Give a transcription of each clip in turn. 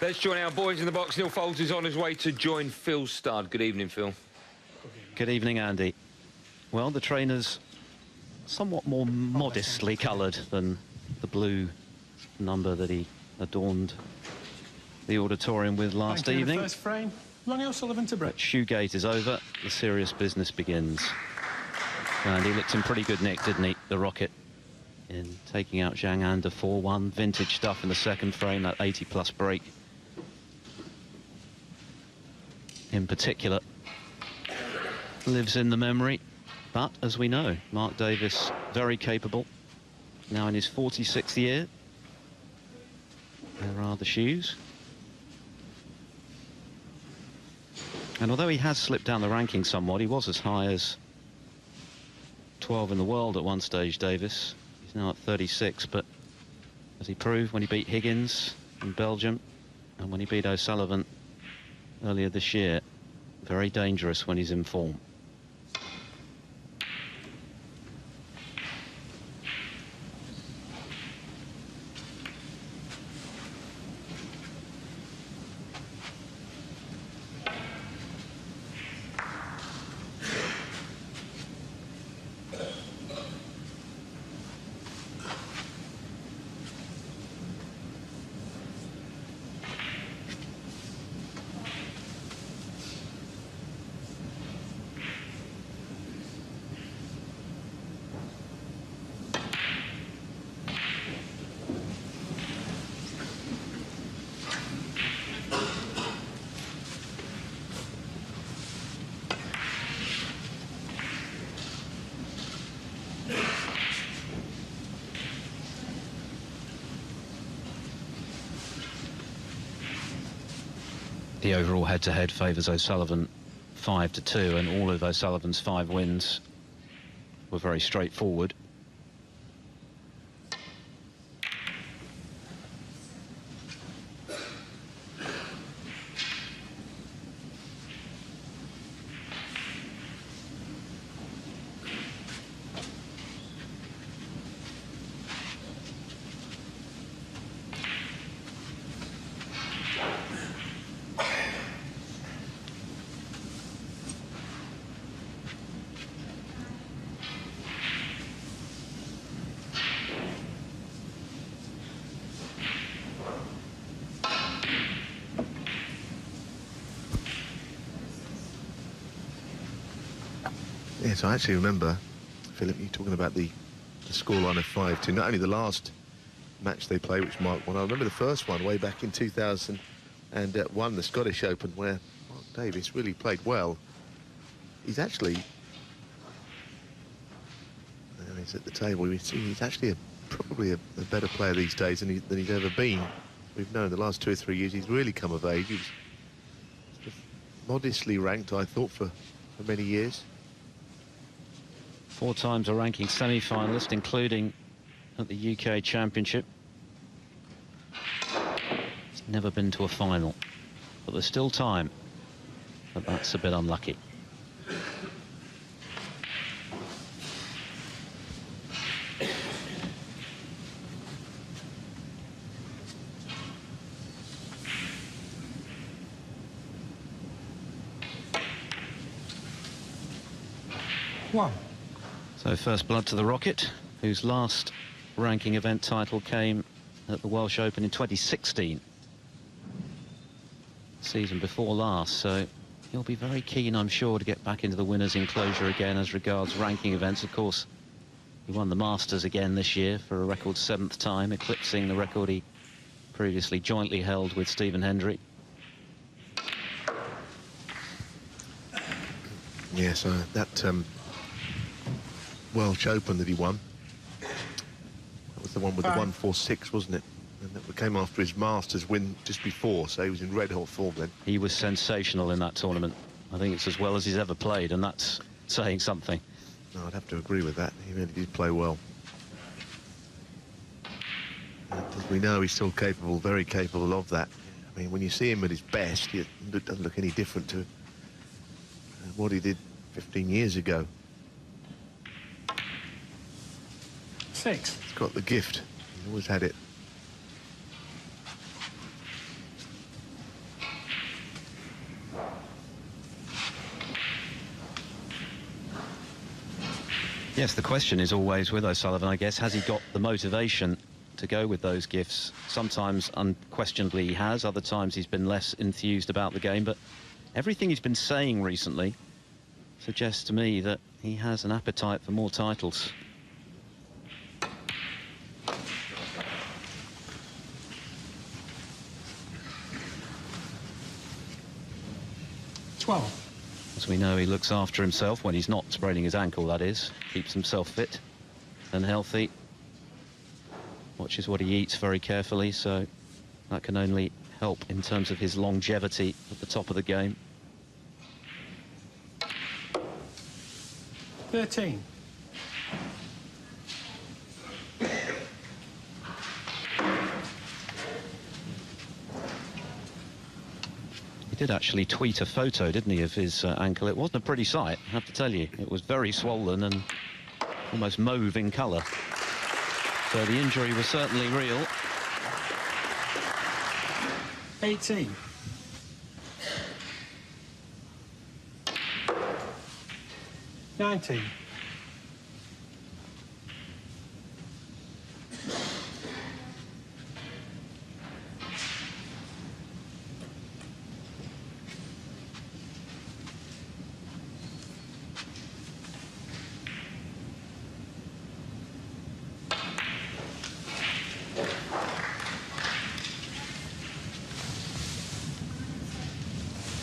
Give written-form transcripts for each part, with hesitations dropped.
Let's join our boys in the box. Neil Foulds is on his way to join Phil Studd. Good evening, Phil. Good evening, Andy. Well, the trainer's somewhat more modestly coloured than the blue number that he adorned the auditorium with last evening. First frame, Ronnie O'Sullivan to break. Shoegate is over. The serious business begins. And he looked in pretty good nick, didn't he, the Rocket, in taking out Zhang Anda 4-1. Vintage stuff in the second frame, that 80-plus break. In particular, lives in the memory. But, as we know, Mark Davis, very capable. Now in his 46th year. There are the shoes. And although he has slipped down the ranking somewhat, he was as high as 12 in the world at one stage, Davis. He's now at 36, but as he proved when he beat Higgins in Belgium and when he beat O'Sullivan earlier this year, very dangerous when he's in form. The overall head-to-head favours O'Sullivan 5-2, and all of O'Sullivan's 5 wins were very straightforward. Yes, I actually remember, Philip, you talking about the scoreline of 5-2. Not only the last match they played, which Mark won, I remember the first one way back in 2001, the Scottish Open, where Mark Davis really played well. He's actually, he's at the table, he's actually probably a better player these days than he's ever been. We've known the last 2 or 3 years he's really come of age. He was sort of modestly ranked, I thought, for many years. 4 times a ranking semi-finalist, including at the UK Championship. He's never been to a final, but there's still time. But that's a bit unlucky. One. So first blood to the Rocket, whose last ranking event title came at the Welsh Open in 2016. Season before last, so he'll be very keen, I'm sure, to get back into the winner's enclosure again as regards ranking events. Of course, he won the Masters again this year for a record 7th time, eclipsing the record he previously jointly held with Stephen Hendry. Yes, that Welsh Open that he won, that was the one with the 146, wasn't it? And that came after his Masters win just before, so he was in red-hot form then. He was sensational in that tournament. I think it's as well as he's ever played, and that's saying something. No, I'd have to agree with that. He really did play well. And as we know, he's still capable, very capable of that. I mean, when you see him at his best, he doesn't look any different to what he did 15 years ago. 6. He's got the gift. He's always had it. Yes, the question is always with O'Sullivan, I guess, has he got the motivation to go with those gifts? Sometimes, unquestionably, he has. Other times, he's been less enthused about the game. But everything he's been saying recently suggests to me that he has an appetite for more titles. As we know, he looks after himself when he's not spraining his ankle, that is. Keeps himself fit and healthy. Watches what he eats very carefully, so that can only help in terms of his longevity at the top of the game. 13. He did actually tweet a photo, didn't he, of his ankle. It wasn't a pretty sight, I have to tell you. It was very swollen and almost mauve in colour. So the injury was certainly real. 18. 19.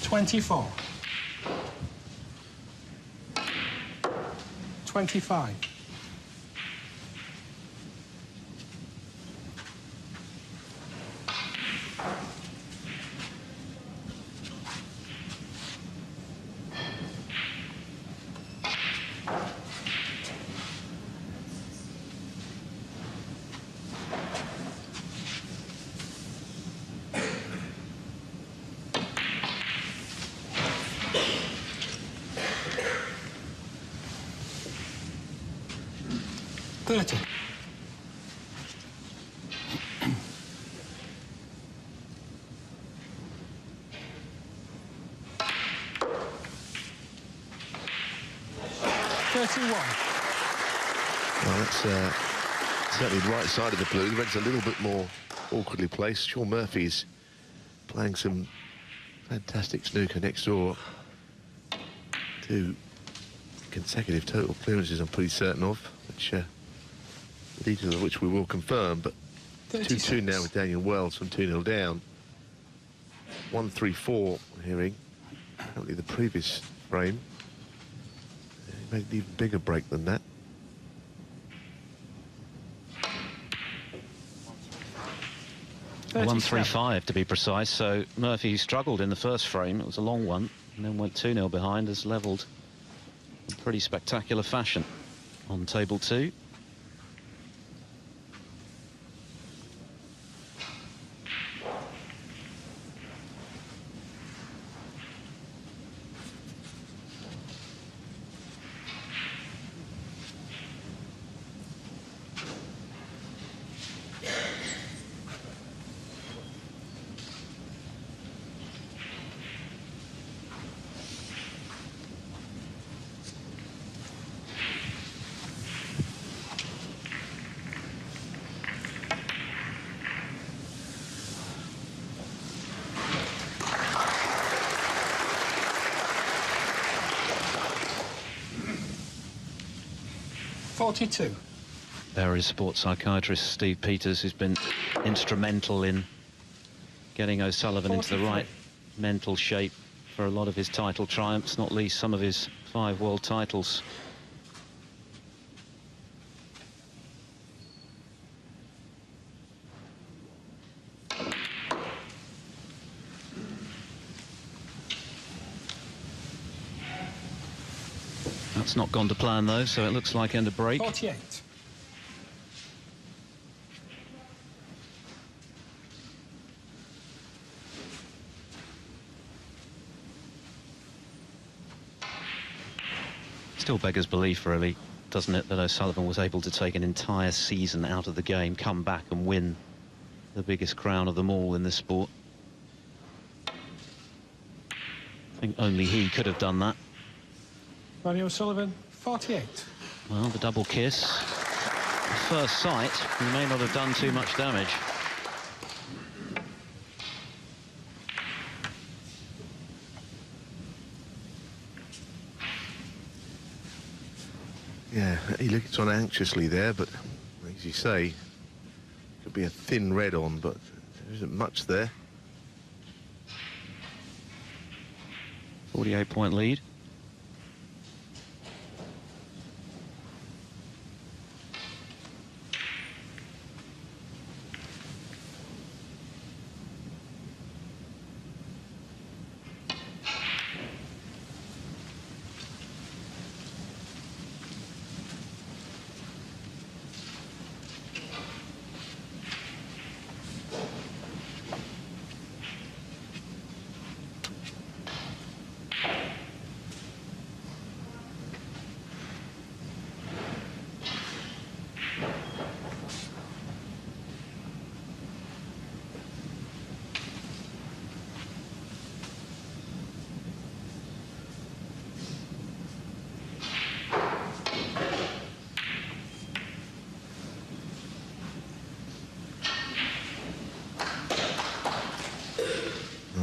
24. 25. 30. 31. Well, that's certainly the right side of the blue. The red's a little bit more awkwardly placed. Sean Murphy's playing some fantastic snooker next door. 2 consecutive total clearances, I'm pretty certain of, which the details of which we will confirm. But 2-2 now with Daniel Wells from 2-0 down. 1-3-4 we're hearing. Apparently the previous frame. He made an even bigger break than that. A 1-3-5 to be precise. So Murphy struggled in the first frame. It was a long one, and then went 2-0 behind, has levelled in pretty spectacular fashion on table 2. There is sports psychiatrist Steve Peters, who's been instrumental in getting O'Sullivan into the right mental shape for a lot of his title triumphs, not least some of his 5 world titles. That's not gone to plan, though, so it looks like end of break. 48. Still beggars belief, really, doesn't it, that O'Sullivan was able to take an entire season out of the game, come back and win the biggest crown of them all in this sport. I think only he could have done that. Ronnie O'Sullivan, 48. Well, the double kiss. At first sight, he may not have done too much damage. Yeah, he looks on anxiously there, but as you say, could be a thin red on, but there isn't much there. 48-point lead.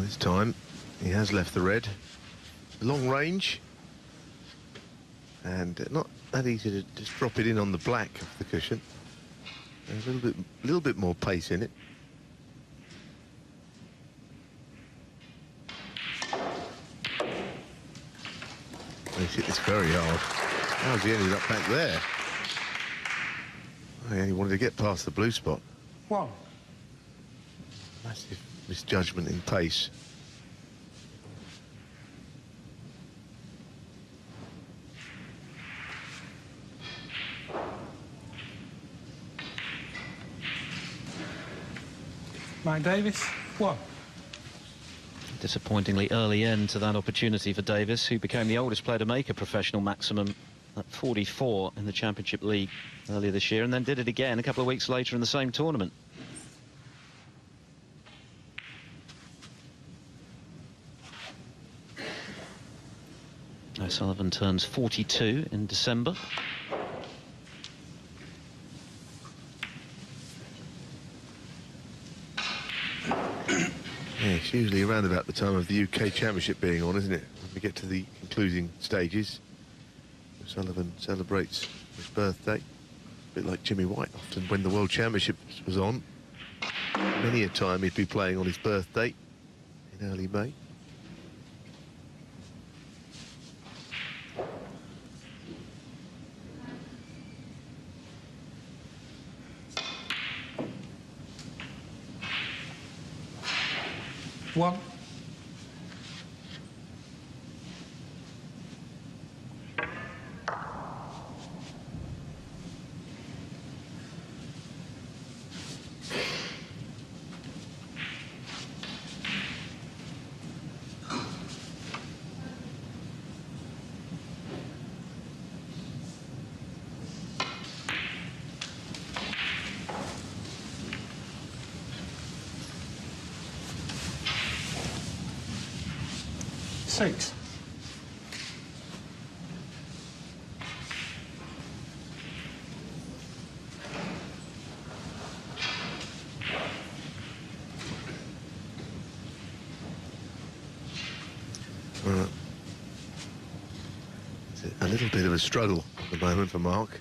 This time he has left the red. Long range, and not that easy to just drop it in on the black of the cushion. There's a little bit more pace in it. He's hit this very hard. How's he ended up back there? He only wanted to get past the blue spot. 1. Massive misjudgment in pace. Mike Davis, 1. Disappointingly early end to that opportunity for Davis, who became the oldest player to make a professional maximum at 44 in the Championship League earlier this year, and then did it again a couple of weeks later in the same tournament. O'Sullivan turns 42 in December. Yeah, it's usually around about the time of the UK Championship being on, isn't it? When we get to the concluding stages. O'Sullivan celebrates his birthday, a bit like Jimmy White often when the World Championship was on. Many a time he'd be playing on his birthday in early May. One. Six. It's a little bit of a struggle at the moment for Mark.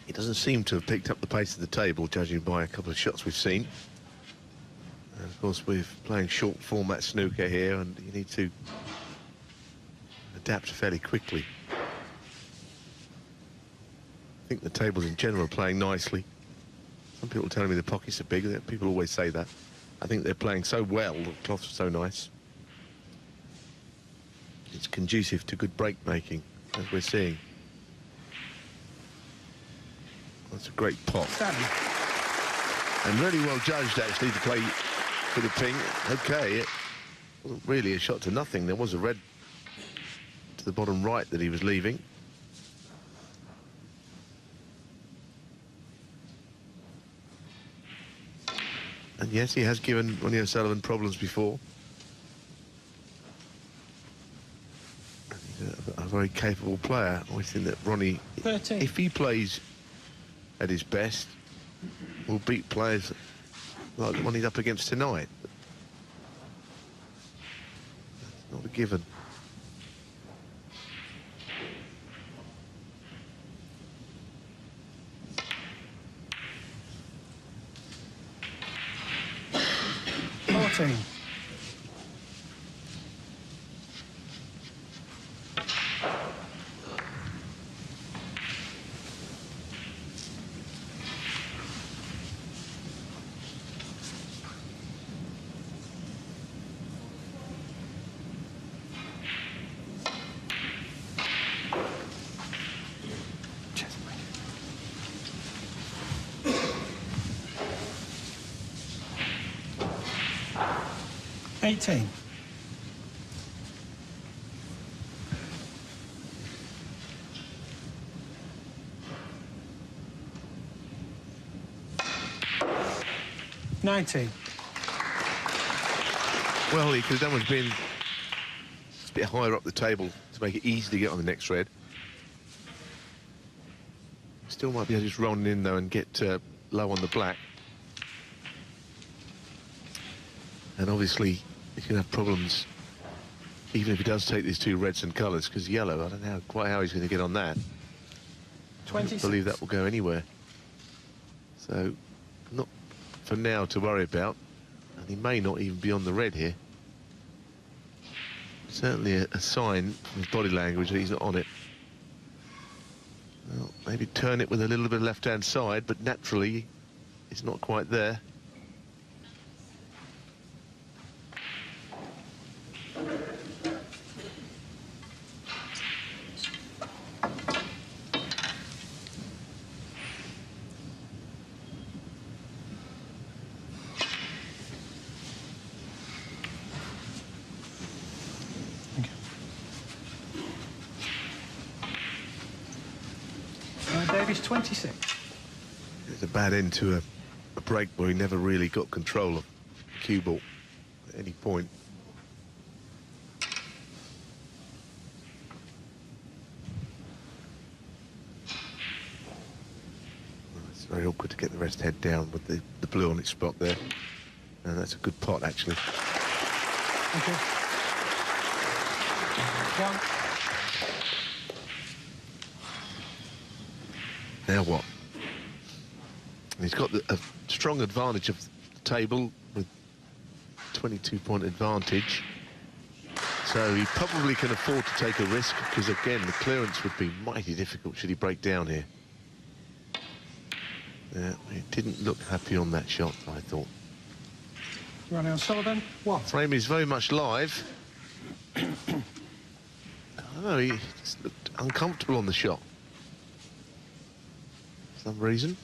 He doesn't seem to have picked up the pace of the table, judging by a couple of shots we've seen. And of course, we're playing short format snooker here, and you need to adapt fairly quickly. I think the tables in general are playing nicely. Some people tell me the pockets are big. People always say that. I think they're playing so well, the cloths are so nice. It's conducive to good break making, as we're seeing. That's a great pot. 7. And really well judged, actually, to play for the ping. Okay, it wasn't really a shot to nothing. There was a red to the bottom right that he was leaving. And yes, he has given Ronnie O'Sullivan problems before. A very capable player. I think that Ronnie, 13. if he plays at his best, will beat players like the one he's up against tonight. That's not a given. $18. $19. Well, he could have done with being a bit higher up the table to make it easy to get on the next red. Still might be able to just roll in though and get low on the black. And obviously he's going to have problems even if he does take these two reds and colours, because yellow, I don't know quite how he's going to get on that. 26. I believe that will go anywhere. So not for now to worry about, and he may not even be on the red here. Certainly a sign from his body language that he's not on it. Well, maybe turn it with a little bit of left-hand side, but naturally it's not quite there. Davis, 26. It's a bad end to a break where he never really got control of the cue ball at any point. Well, it's very awkward to get the rest head down with the blue on its spot there. And that's a good pot, actually. Thank you. One. Now what? He's got a strong advantage of the table with 22-point advantage. So he probably can afford to take a risk because, again, the clearance would be mighty difficult should he break down here. Yeah, he didn't look happy on that shot, I thought. Ronnie O'Sullivan, 1. Frame is very much live. I don't know, he just looked uncomfortable on the shot. For some reason.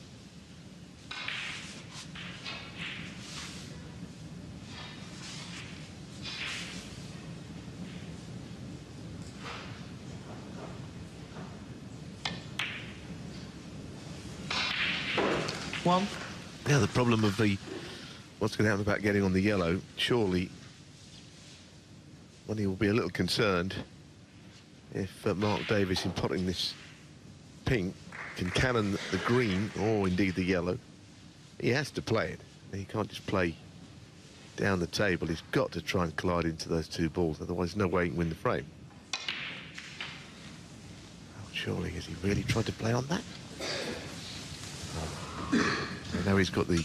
One. Now the problem of what's going to happen about getting on the yellow, surely Ronnie will be a little concerned if Mark Davis, in potting this pink, can cannon the green or indeed the yellow. He has to play it. He can't just play down the table. He's got to try and collide into those two balls, otherwise no way he can win the frame. Oh, surely has he really tried to play on that? I know he's got the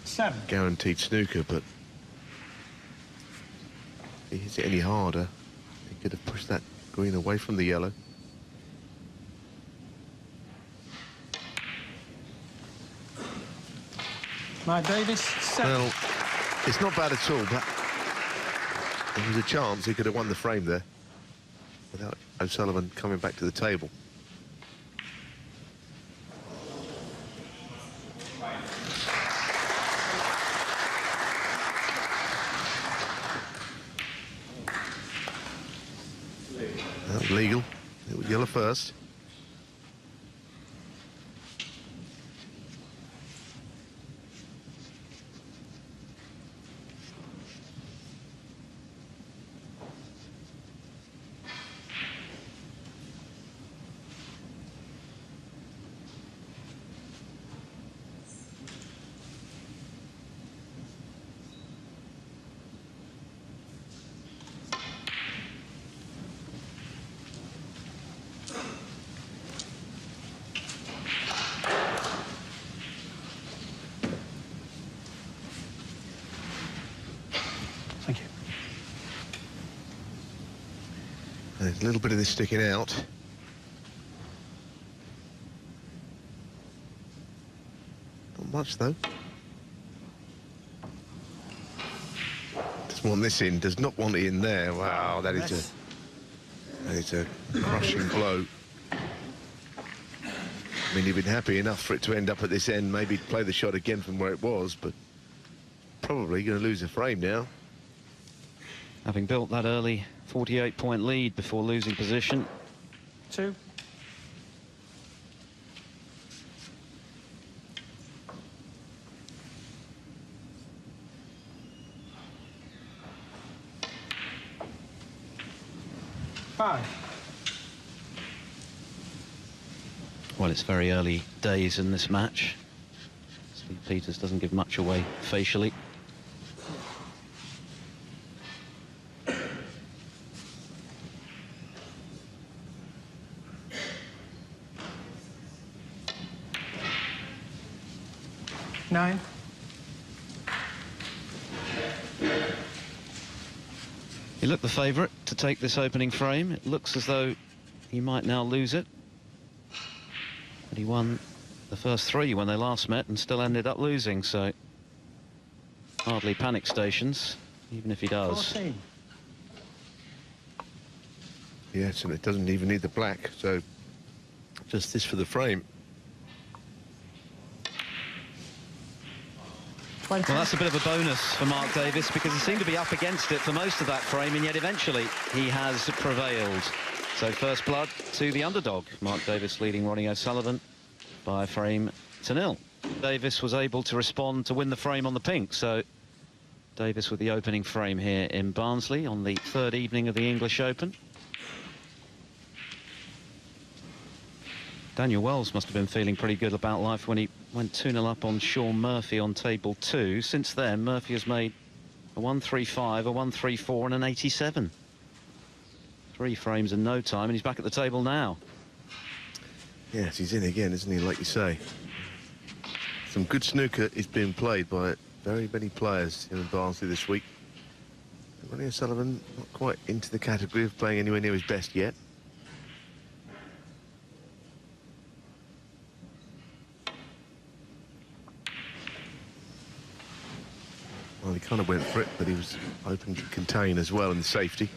7. guaranteed snooker, but if he hits it any harder, he could have pushed that green away from the yellow. Mark Davis, 7. Well, it's not bad at all, but there was a chance he could have won the frame there without O'Sullivan coming back to the table. That was legal. It was yellow first. There's a little bit of this sticking out. Not much, though. Doesn't want this in, does not want it in there. Wow, that is a crushing blow. I mean, he'd been happy enough for it to end up at this end, maybe play the shot again from where it was, but probably going to lose a frame now. Having built that early 48-point lead before losing position. 2. Five. Well, it's very early days in this match. Steve Peters doesn't give much away facially. Nine. He looked the favourite to take this opening frame. It looks as though he might now lose it. But he won the first 3 when they last met and still ended up losing, so hardly panic stations, even if he does. 14. Yes, and it doesn't even need the black, so just this for the frame. 20. Well, that's a bit of a bonus for Mark Davis because he seemed to be up against it for most of that frame, and yet eventually he has prevailed. So first blood to the underdog. Mark Davis leading Ronnie O'Sullivan by a frame to 0. Davis was able to respond to win the frame on the pink, so Davis with the opening frame here in Barnsley on the 3rd evening of the English Open. Daniel Wells must have been feeling pretty good about life when he went 2-0 up on Sean Murphy on table 2. Since then, Murphy has made a 135, a 134 and an 87. 3 frames in no time, and he's back at the table now. Yes, he's in again, isn't he, like you say. Some good snooker is being played by very many players here in Barnsley this week. Ronnie O'Sullivan not quite into the category of playing anywhere near his best yet. Well, he kind of went for it, but he was hoping to contain as well in the safety.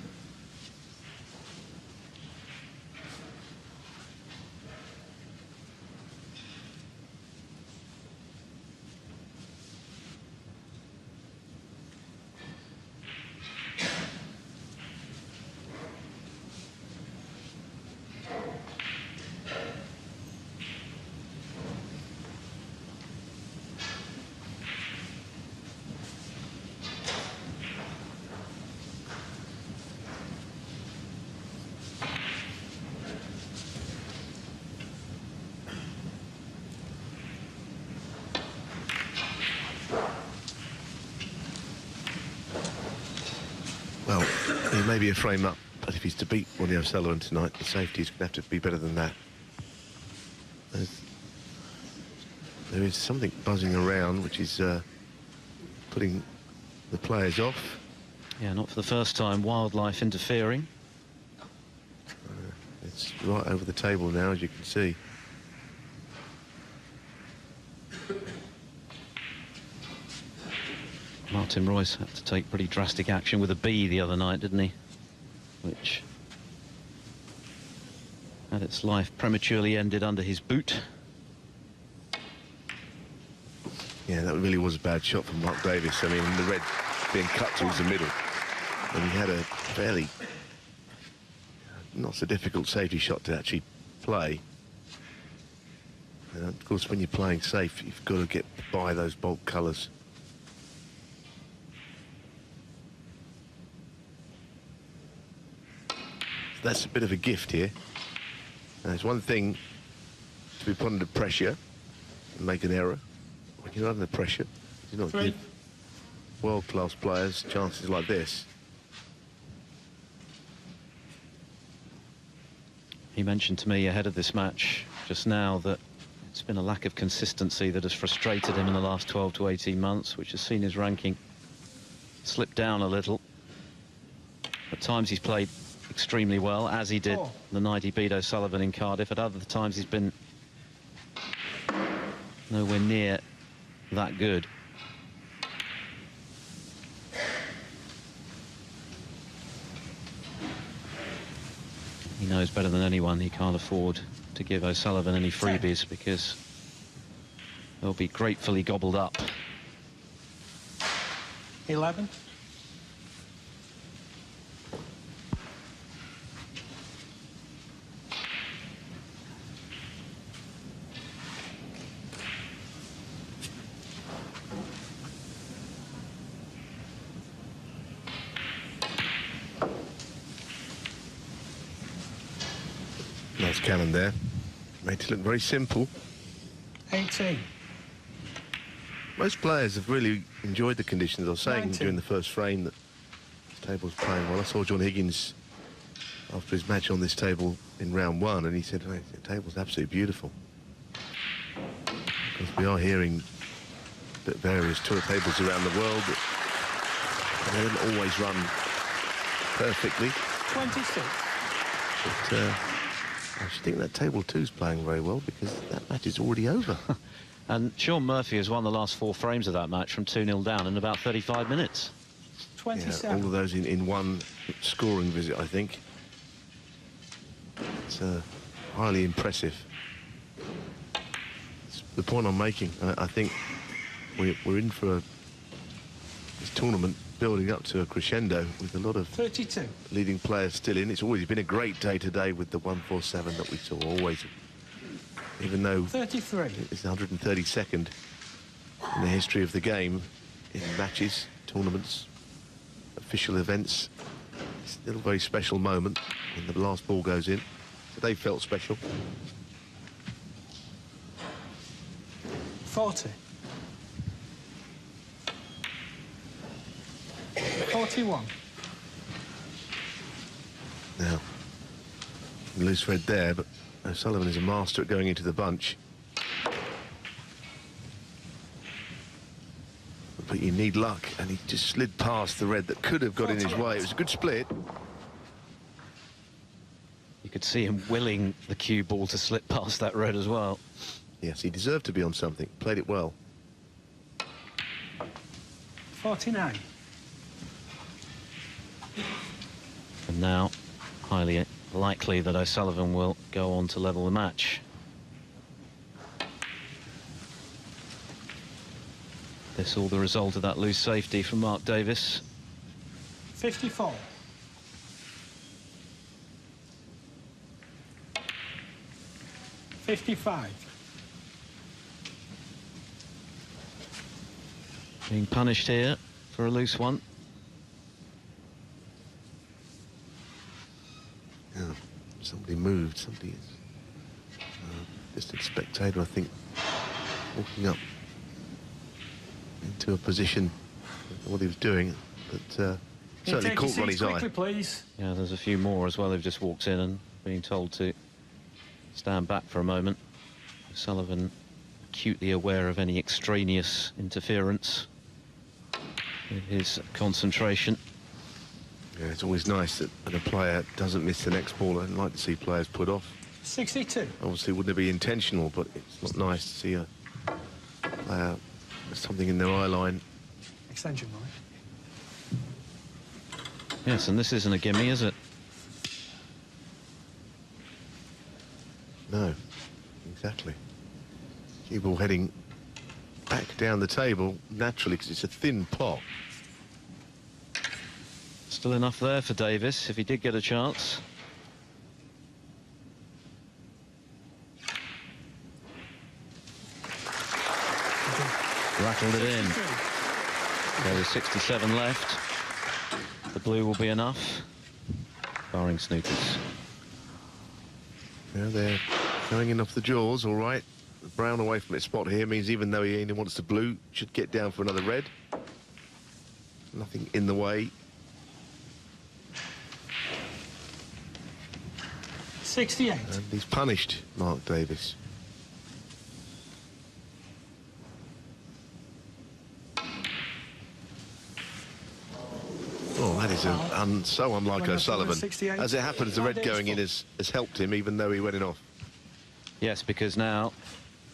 Well, he may be a frame up, but if he's to beat Ronnie O'Sullivan tonight, the safety's going to have to be better than that. There is something buzzing around, which is putting the players off. Yeah, not for the first time, wildlife interfering. It's right over the table now, as you can see. Martin Royce had to take pretty drastic action with a bee the other night, didn't he? Which had its life prematurely ended under his boot. Yeah, that really was a bad shot from Mark Davis. I mean, the red being cut towards the middle. And he had a fairly not so difficult safety shot to actually play. And of course, when you're playing safe, you've got to get by those bulk colours. That's a bit of a gift here. Now, it's one thing to be put under pressure and make an error. When you're under pressure, you're not give world-class players chances like this. He mentioned to me ahead of this match just now that it's been a lack of consistency that has frustrated him in the last 12 to 18 months, which has seen his ranking slip down a little. At times he's played extremely well, as he did the night he beat O'Sullivan in Cardiff. At other times he's been nowhere near that good. He knows better than anyone he can't afford to give O'Sullivan any freebies, because they'll be gratefully gobbled up. 11. Nice cannon there. Made it look very simple. 18. Most players have really enjoyed the conditions. I was saying 19. during the first frame that this table's playing well. I saw John Higgins after his match on this table in round 1, and he said, hey, the table's absolutely beautiful. Because we are hearing that various tour tables around the world, that they don't always run perfectly. 26. But I just think that table 2's playing very well, because that match is already over. And Sean Murphy has won the last 4 frames of that match from 2-0 down in about 35 minutes. 27. Yeah, all of those in one scoring visit, I think. It's highly impressive. It's the point I'm making. I think we're in for this tournament building up to a crescendo with a lot of 32. leading players still in. It's always been a great day today with the 147 that we saw, always. Even though 33. it's the 132nd in the history of the game, in matches, tournaments, official events. It's still a very special moment when the last ball goes in. Today felt special. 40. 41. Now, loose red there, but O'Sullivan is a master at going into the bunch. But you need luck, and he just slid past the red that could have got in his way. It was a good split. You could see him willing the cue ball to slip past that red as well. Yes, he deserved to be on something. Played it well. 49. And now, highly likely that O'Sullivan will go on to level the match. This all the result of that loose safety from Mark Davis. 54. 55. Being punished here for a loose one. Yeah, somebody moved. Somebody is distant spectator, I think, walking up into a position of what he was doing, but certainly caught Ronnie's eye. Please. Yeah, there's a few more as well who've just walked in and being told to stand back for a moment. Sullivan acutely aware of any extraneous interference with his concentration. Yeah, it's always nice that when a player doesn't miss the next ball. I'd like to see players put off. 62. Obviously, wouldn't it be intentional, but it's not nice to see a player with something in their eye line. Extension line. Yes, and this isn't a gimme, is it? No, exactly. Cue ball heading back down the table naturally because it's a thin pot. Still enough there for Davis if he did get a chance. Rattled it in. There is 67 left. The blue will be enough, barring snookers. Yeah, they're going in off the jaws, all right. The brown away from its spot here means even though he only wants the blue, should get down for another red. Nothing in the way. 68. And he's punished, Mark Davis. Oh, that is is so unlike Runner O'Sullivan. 68. As it happens, the red Five going in days has helped him, even though he went in off. Yes, because now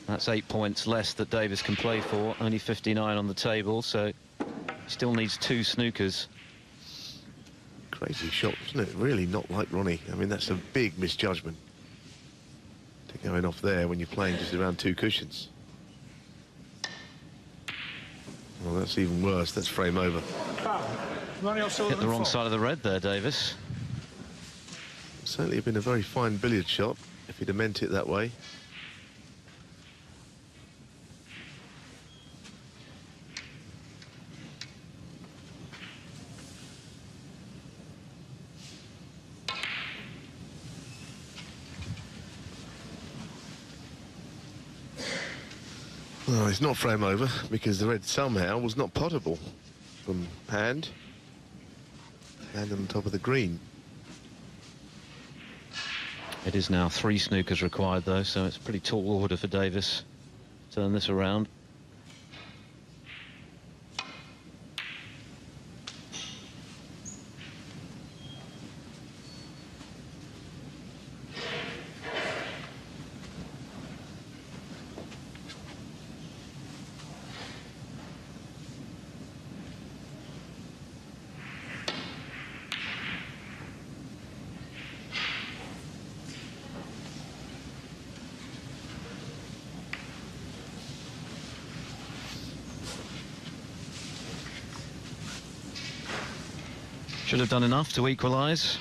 that's 8 points less that Davis can play for. Only 59 on the table, so he still needs 2 snookers. Crazy shot, isn't it? Really not like Ronnie. I mean, that's a big misjudgment to going off there when you're playing just around 2 cushions. Well, that's even worse. That's frame over. Foul. Ronnie Hit O'Sullivan, the wrong 4. side of the red there, Davis. Certainly been a very fine billiard shot if he'd have meant it that way. Well, it's not frame over because the red somehow was not potable from hand. And on top of the green. It is now 3 snookers required, though, so it's a pretty tall order for Davis. Turn this around. Should have done enough to equalise.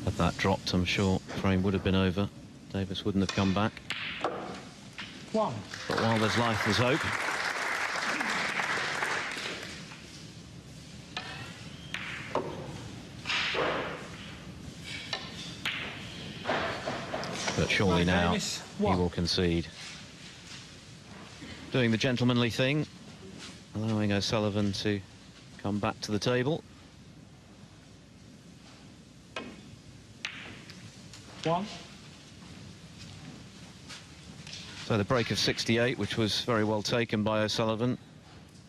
Had that dropped, I'm sure frame would have been over. Davis wouldn't have come back. 1. But while there's life, there's hope. But surely Right, now Davis, he one. will concede. Doing the gentlemanly thing, allowing O'Sullivan to come back to the table. 1. So the break of 68, which was very well taken by O'Sullivan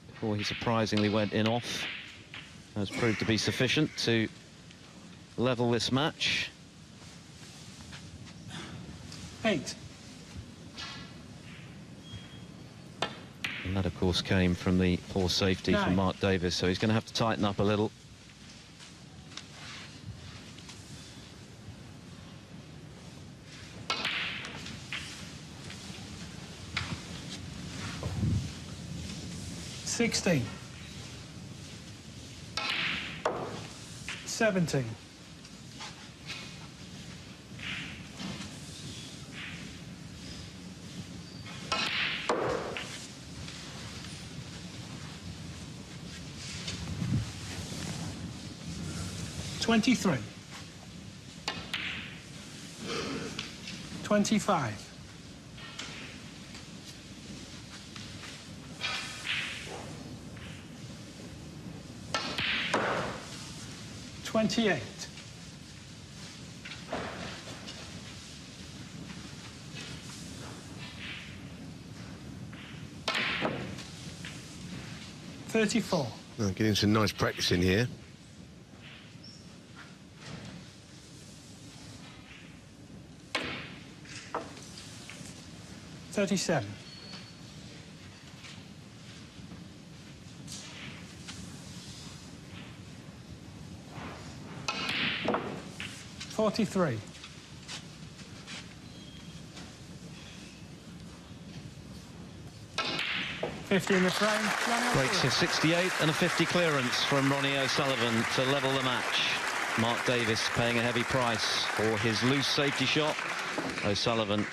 before he surprisingly went in off, has proved to be sufficient to level this match. 8. And that, of course, came from the poor safety from 9. Mark Davis, so he's going to have to tighten up a little. $16. 17. 23. 25. 28. 34. Well, getting some nice practice in here. 37. 43. 50 in the frame. Ronnie Breaks a 68 and a 50 clearance from Ronnie O'Sullivan to level the match. Mark Davis paying a heavy price for his loose safety shot. O'Sullivan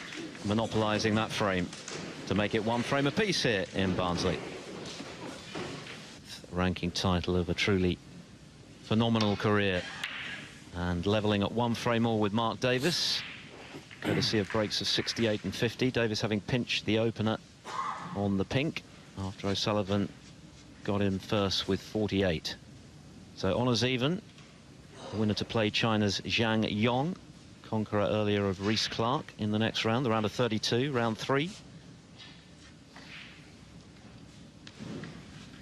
monopolising that frame to make it 1 frame apiece here in Barnsley. Ranking title of a truly phenomenal career, and levelling at 1 frame all with Mark Davis, courtesy of breaks of 68 and 50. Davis having pinched the opener on the pink after O'Sullivan got in first with 48. So honours even. The winner to play China's Zhang Yong, conqueror earlier of Reece Clark, in the next round, the round of 32, round 3.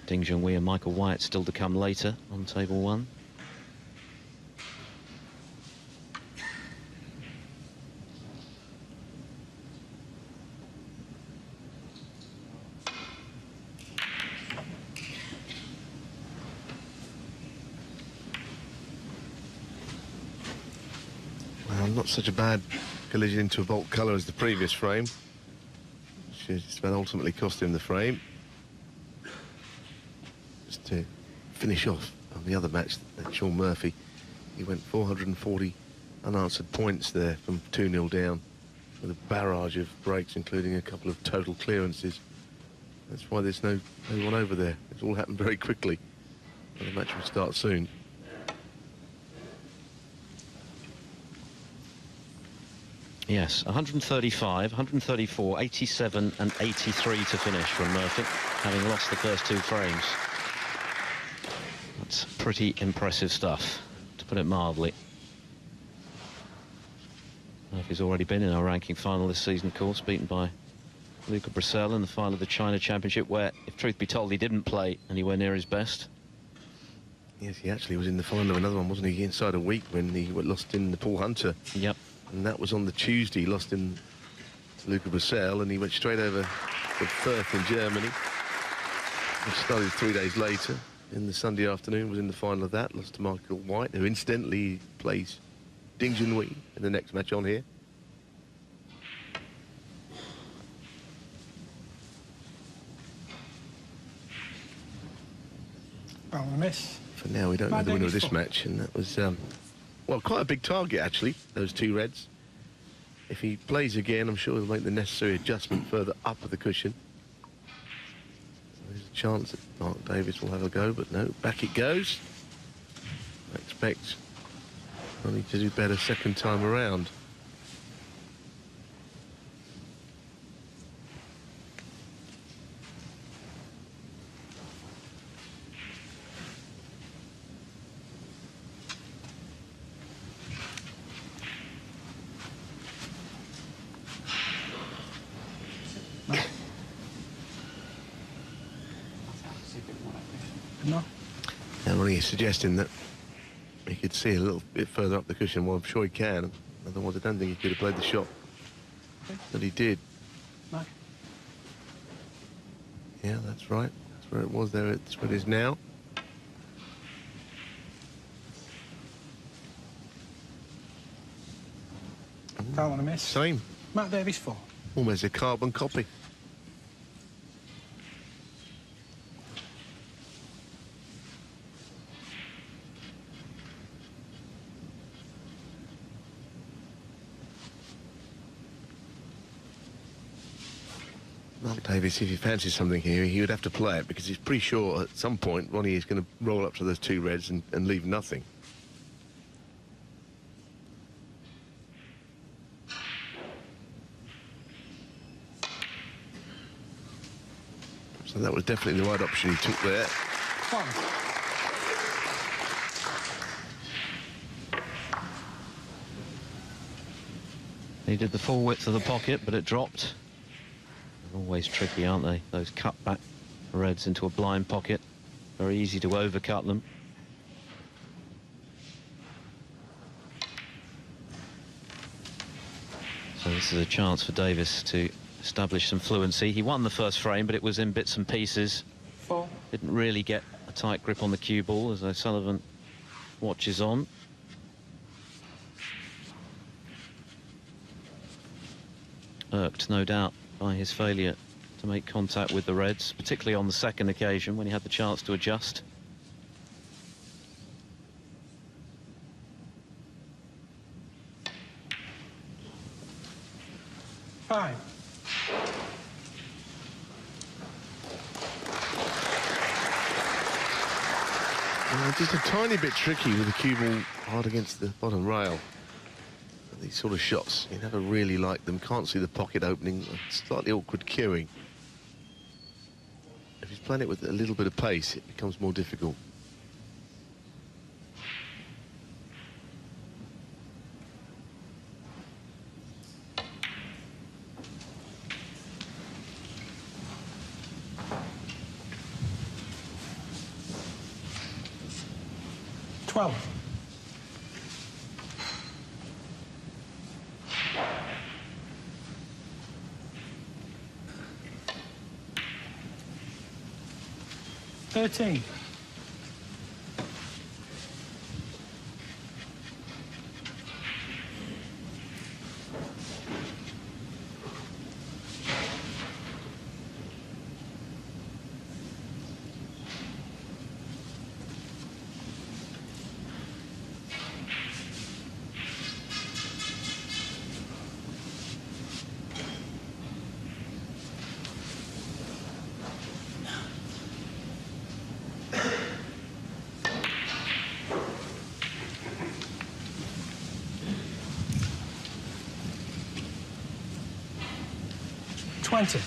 Ding Junhui and Michael Wyatt still to come later on table 1. Well, not such a bad collision into a Volt colour as the previous frame, which is ultimately cost him the frame. Just to finish off on the other match, that Sean Murphy, he went 440 unanswered points there from 2-0 down with a barrage of breaks, including a couple of total clearances. That's why there's no one over there. It's all happened very quickly. And the match will start soon. Yes, 135, 134, 87 and 83 to finish from Murphy, having lost the first 2 frames. That's pretty impressive stuff, to put it mildly. Murphy's already been in our ranking final this season, of course, beaten by Luca Brissell in the final of the China Championship, where, if truth be told, he didn't play anywhere near his best. Yes, he actually was in the final of another one, wasn't he? Inside a week when he lost in the Paul Hunter. Yep. And that was on the Tuesday. He lost in to Luca Brissell, and he went straight over to Firth in Germany. He started 3 days later. In the Sunday afternoon, was in the final of that. Lost to Michael White, who incidentally plays Ding Junhui in the next match on here. Well, a miss. For now, we don't know the winner of this match, and that was, well, quite a big target, actually, those 2 reds. If he plays again, I'm sure he'll make the necessary adjustment further up of the cushion. There's a chance that Mark Davis will have a go, but no, back it goes. I expect Ronnie to do better second time around. No. And Ronnie is suggesting that he could see a little bit further up the cushion. Well, I'm sure he can. Otherwise, I don't think he could have played the shot that he did. No. Yeah, that's right. That's where it was there. It's where it is now. Don't want to miss. Same. Matt Davis 4. Almost a carbon copy. Mark Davis, if he fancies something here, he would have to play it, because he's pretty sure at some point Ronnie is going to roll up to those 2 reds and leave nothing. So that was definitely the right option he took there. 1. He did the full width of the pocket, but it dropped. Always tricky, aren't they? Those cut back reds into a blind pocket. Very easy to overcut them. So this is a chance for Davis to establish some fluency. He won the first frame, but it was in bits and pieces. 4. Didn't really get a tight grip on the cue ball as O'Sullivan watches on. Irked, no doubt, by his failure to make contact with the Reds, particularly on the second occasion when he had the chance to adjust. Five. Just a tiny bit tricky with the cue ball hard against the bottom rail. These sort of shots, you never really like them. Can't see the pocket opening. Slightly awkward cueing. If he's playing it with a little bit of pace, it becomes more difficult. Twelve. Thirteen. Twenty.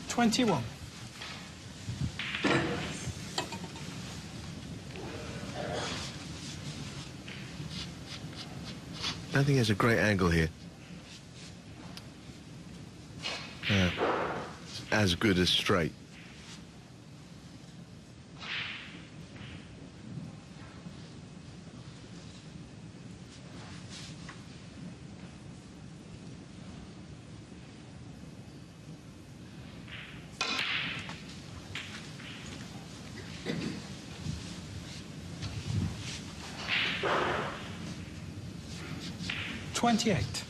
Twenty-one. I don't think there's a great angle here. As good as straight. Twenty-eight.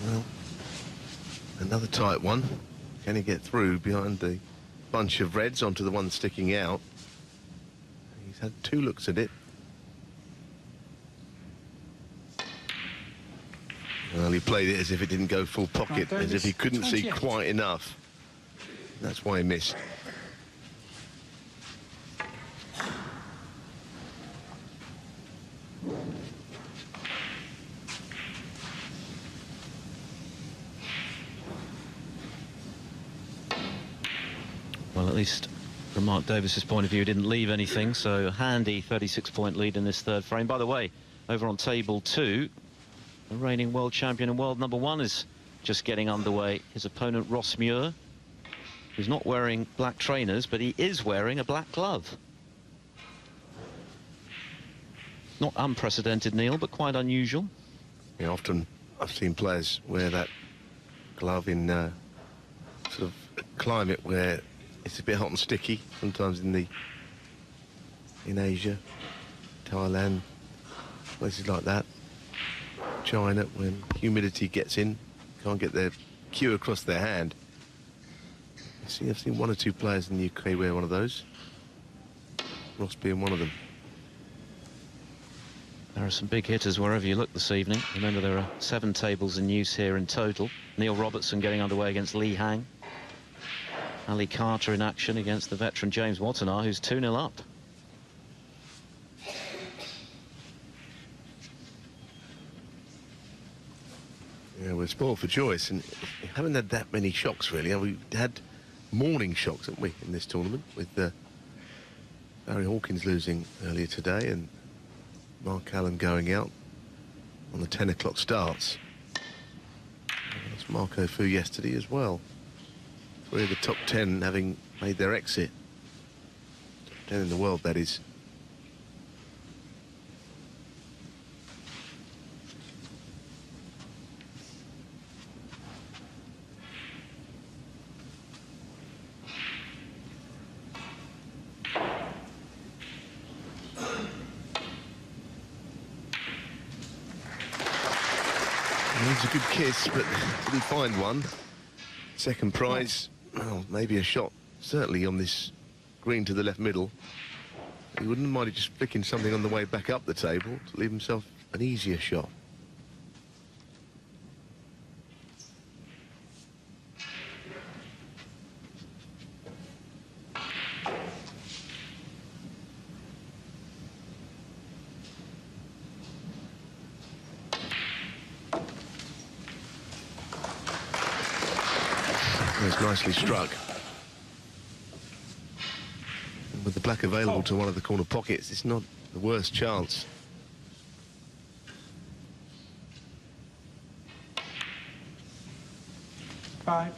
Well, another tight one. Can he get through behind the bunch of reds onto the one sticking out? He's had two looks at it. Well, he played it as if it didn't go full pocket, as if he couldn't see 28. quite enough. That's why he missed. Well, at least from Mark Davis's point of view, didn't leave anything, so a handy 36-point lead in this third frame. By the way, over on table 2, the reigning world champion and world number 1 is just getting underway. His opponent, Ross Muir, who's not wearing black trainers, but he is wearing a black glove. Not unprecedented, Neil, but quite unusual. Yeah, often I've seen players wear that glove in sort of a climate where it's a bit hot and sticky. Sometimes in Asia, Thailand, places like that. China, when humidity gets in, can't get their cue across their hand. See, I've seen one or two players in the UK wear one of those. Ross being one of them. There are some big hitters wherever you look this evening. Remember, there are 7 tables in use here in total. Neil Robertson getting underway against Lee Hang. Ali Carter in action against the veteran James Watanabe, who's 2-0 up. Yeah, we're spoiled for choice, and we haven't had that many shocks, really. We've had morning shocks, haven't we, in this tournament, with Barry Hawkins losing earlier today, and Mark Allen going out on the 10 o'clock starts. That's Marco Fu yesterday as well. 3 of the top 10 having made their exit. Top 10 in the world, that is. It was a good kiss, but didn't find one. Second prize, well, maybe a shot, certainly on this green to the left middle. He wouldn't mind just flicking something on the way back up the table to leave himself an easier shot. It's nicely struck. And with the black available to one of the corner pockets, it's not the worst chance. Five.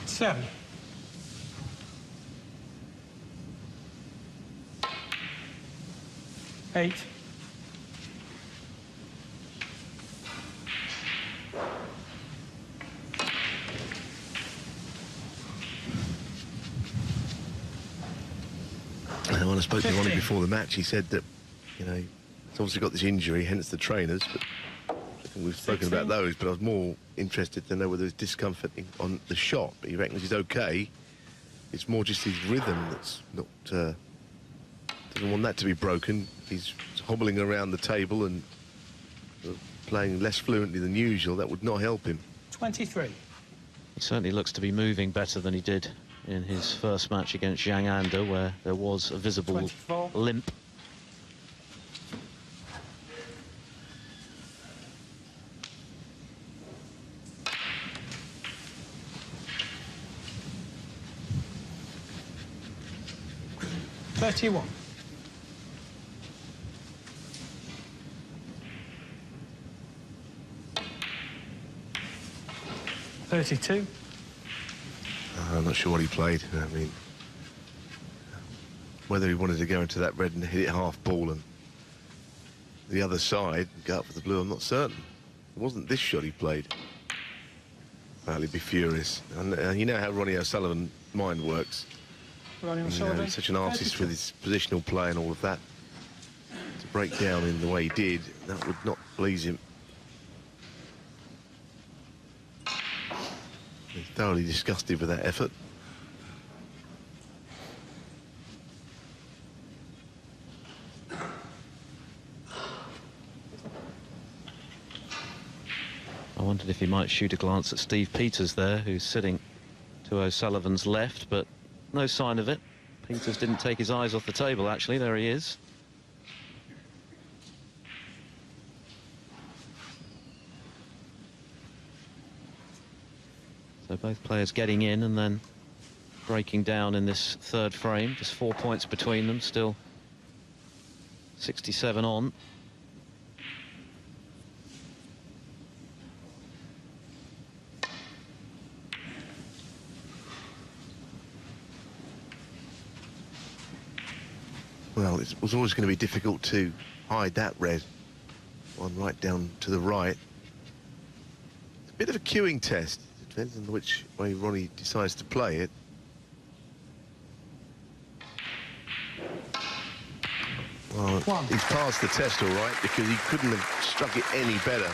Seven. Eight. And when I spoke to Ronnie before the match, he said that, you know, he's obviously got this injury, hence the trainers, but I think we've spoken about those, but I was more interested to know whether there's discomfort on the shot. But he reckons he's okay. It's more just his rhythm that's not, doesn't want that to be broken. He's hobbling around the table and playing less fluently than usual. That would not help him. 23. He certainly looks to be moving better than he did in his first match against Zhang Anda, where there was a visible 24. limp. $31. 32. I'm not sure what he played. I mean, whether he wanted to go into that red and hit it half ball and the other side and go up for the blue, I'm not certain. It wasn't this shot he played. Well, he'd be furious. And you know how Ronnie O'Sullivan's mind works. Ronnie You know, O'Sullivan. he's such an artist 32. with his positional play and all of that. To break down in the way he did, that would not please him. He's thoroughly disgusted with that effort. I wondered if he might shoot a glance at Steve Peters there, who's sitting to O'Sullivan's left, but no sign of it. Peters didn't take his eyes off the table, actually. There he is. So both players getting in and then breaking down in this third frame. Just 4 points between them, still 67 on. Well, it was always going to be difficult to hide that red one right down to the right. It's a bit of a queuing test. It depends on which way Ronnie decides to play it. Well, One. he's passed the test all right because he couldn't have struck it any better.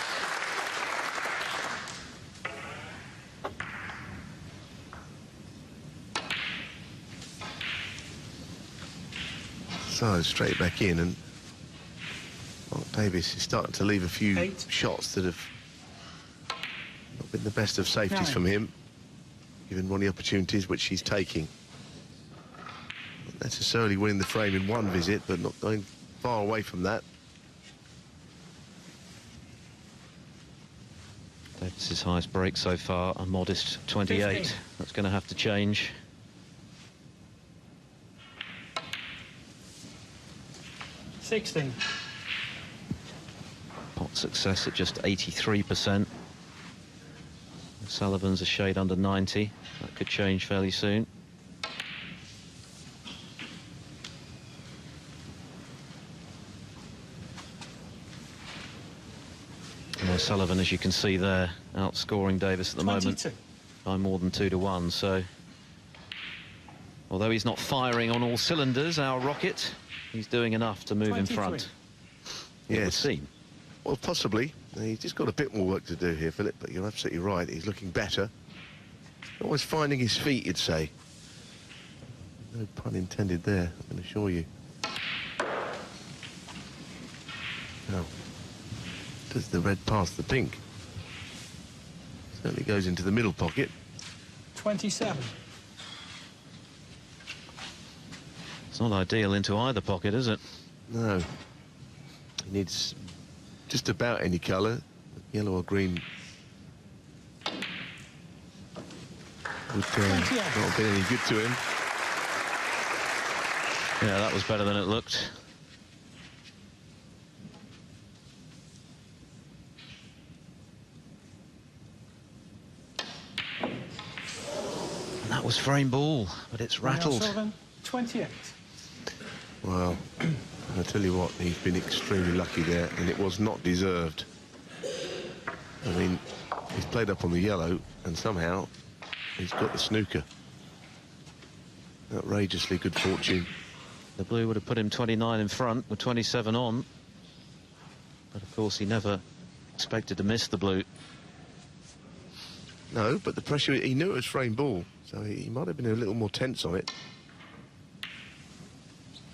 So straight back in, and Mark Davis is starting to leave a few 8. shots that have not been the best of safeties 9. from him, giving Ronnie opportunities which he's taking. necessarily winning the frame in one visit, but not going far away from that. Davis's highest break so far, a modest 28. 15. That's going to have to change. $16. Pot success at just 83%. Sullivan's a shade under 90. That could change fairly soon. And Sullivan, as you can see there, outscoring Davis at the 22. moment by more than 2-1. So, although he's not firing on all cylinders, our rocket, he's doing enough to move 23. in front. It would Yes. seem. Well, possibly. He's just got a bit more work to do here, Philip, but you're absolutely right. He's looking better. Always finding his feet, you'd say. No pun intended there, I can assure you. Now, does the red pass the pink? Certainly goes into the middle pocket. 27. It's not ideal into either pocket, is it? No. He needs just about any colour, yellow or green. Would not have been any good to him. Yeah, that was better than it looked. And that was frame ball, but it's rattled. Sullivan, 28. Well, I'll tell you what, he's been extremely lucky there, and it was not deserved. I mean, he's played up on the yellow, and somehow he's got the snooker. Outrageously good fortune. The blue would have put him 29 in front with 27 on. But of course, he never expected to miss the blue. No, but the pressure, he knew it was frame ball, so he might have been a little more tense on it.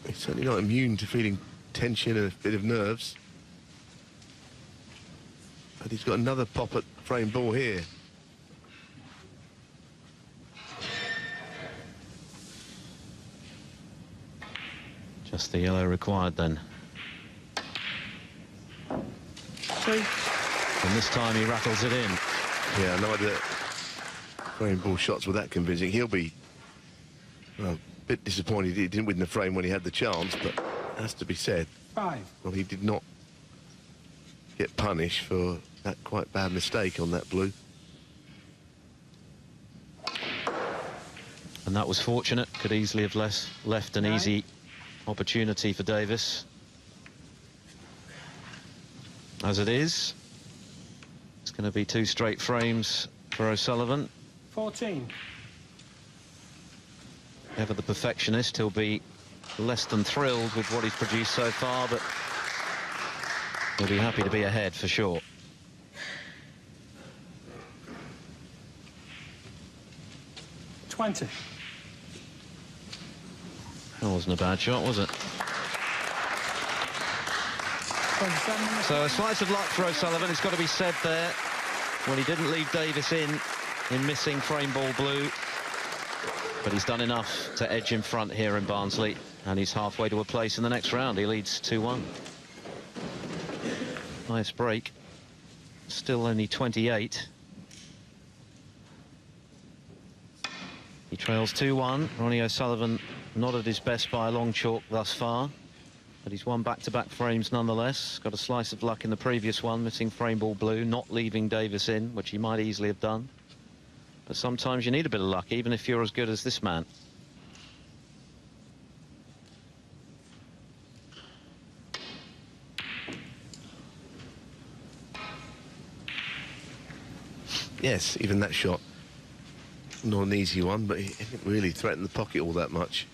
He's certainly not immune to feeling tension and a bit of nerves. But he's got another pop at frame ball here. Just the yellow required then. 2. And this time he rattles it in. Yeah, no idea. Frame ball shots were that convincing. He'll be, well, a bit disappointed he didn't win the frame when he had the chance, but it has to be said. 5. Well, he did not get punished for that quite bad mistake on that blue. And that was fortunate. Could easily have left an 9. easy opportunity for Davis. As it is, it's going to be 2 straight frames for O'Sullivan. 14. Ever the perfectionist, he'll be less than thrilled with what he's produced so far, but he'll be happy to be ahead for sure. $20. That wasn't a bad shot, was it? 27. So a slice of luck for O'Sullivan, it's got to be said there. Well, he didn't leave Davis in missing frame ball blue, but he's done enough to edge in front here in Barnsley, and he's halfway to a place in the next round. He leads 2-1. Nice break. Still only 28. He trails 2-1. Ronnie O'Sullivan not at his best by a long chalk thus far, but he's won back-to-back frames nonetheless. Got a slice of luck in the previous one, missing frame ball blue, not leaving Davis in, which he might easily have done. But sometimes you need a bit of luck, even if you're as good as this man. Yes, even that shot, not an easy one, but he didn't really threaten the pocket all that much.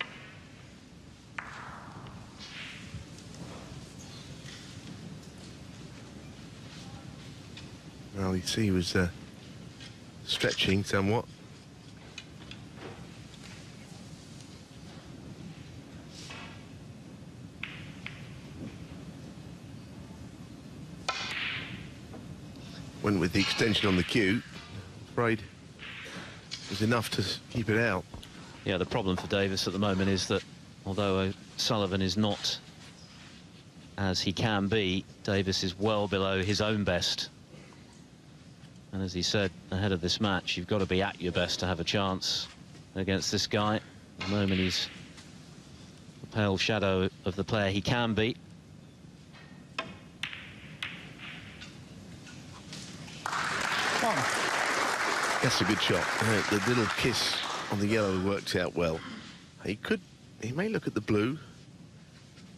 Well, you see he was stretching somewhat. Went with the extension on the cue. Afraid it was enough to keep it out. Yeah, the problem for Davis at the moment is that although Sullivan is not as he can be, Davis is well below his own best. And as he said ahead of this match, you've got to be at your best to have a chance against this guy. At the moment, he's a pale shadow of the player he can be. One. That's a good shot. The little kiss on the yellow worked out well. He may look at the blue.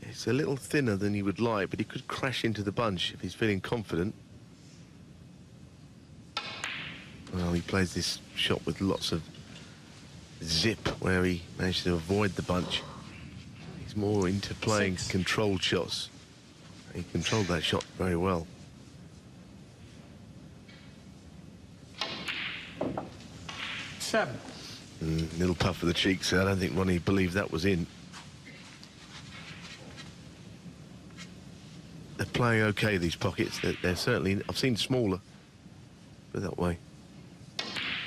It's a little thinner than he would like, but he could crash into the bunch if he's feeling confident. Well, he plays this shot with lots of zip, where he managed to avoid the bunch. He's more into playing controlled shots. He controlled that shot very well. Seven. Little puff of the cheeks. I don't think Ronnie believed that was in. They're playing okay, these pockets. They're certainly, I've seen smaller, but that way.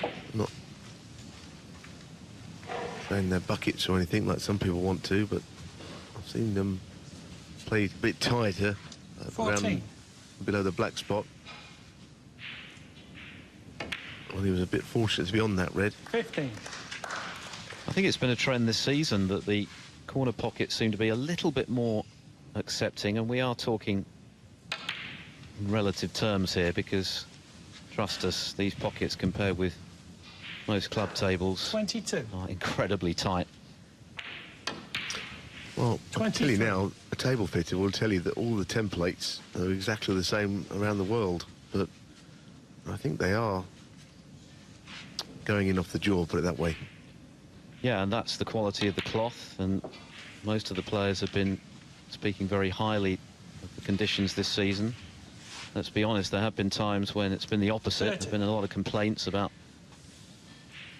I'm not saying they're buckets or anything like some people want to, but I've seen them played a bit tighter, 14. Below the black spot. Well, he was a bit fortunate to be on that red. 15. I think it's been a trend this season that the corner pockets seem to be a little bit more accepting, and we are talking in relative terms here, because trust us, these pockets compared with most club tables 22. are incredibly tight. Well, I'll tell you 23. now, a table fitter will tell you that all the templates are exactly the same around the world, but I think they are going in off the jaw, put it that way. Yeah, and that's the quality of the cloth, and most of the players have been speaking very highly of the conditions this season. Let's be honest, there have been times when it's been the opposite. There have been a lot of complaints about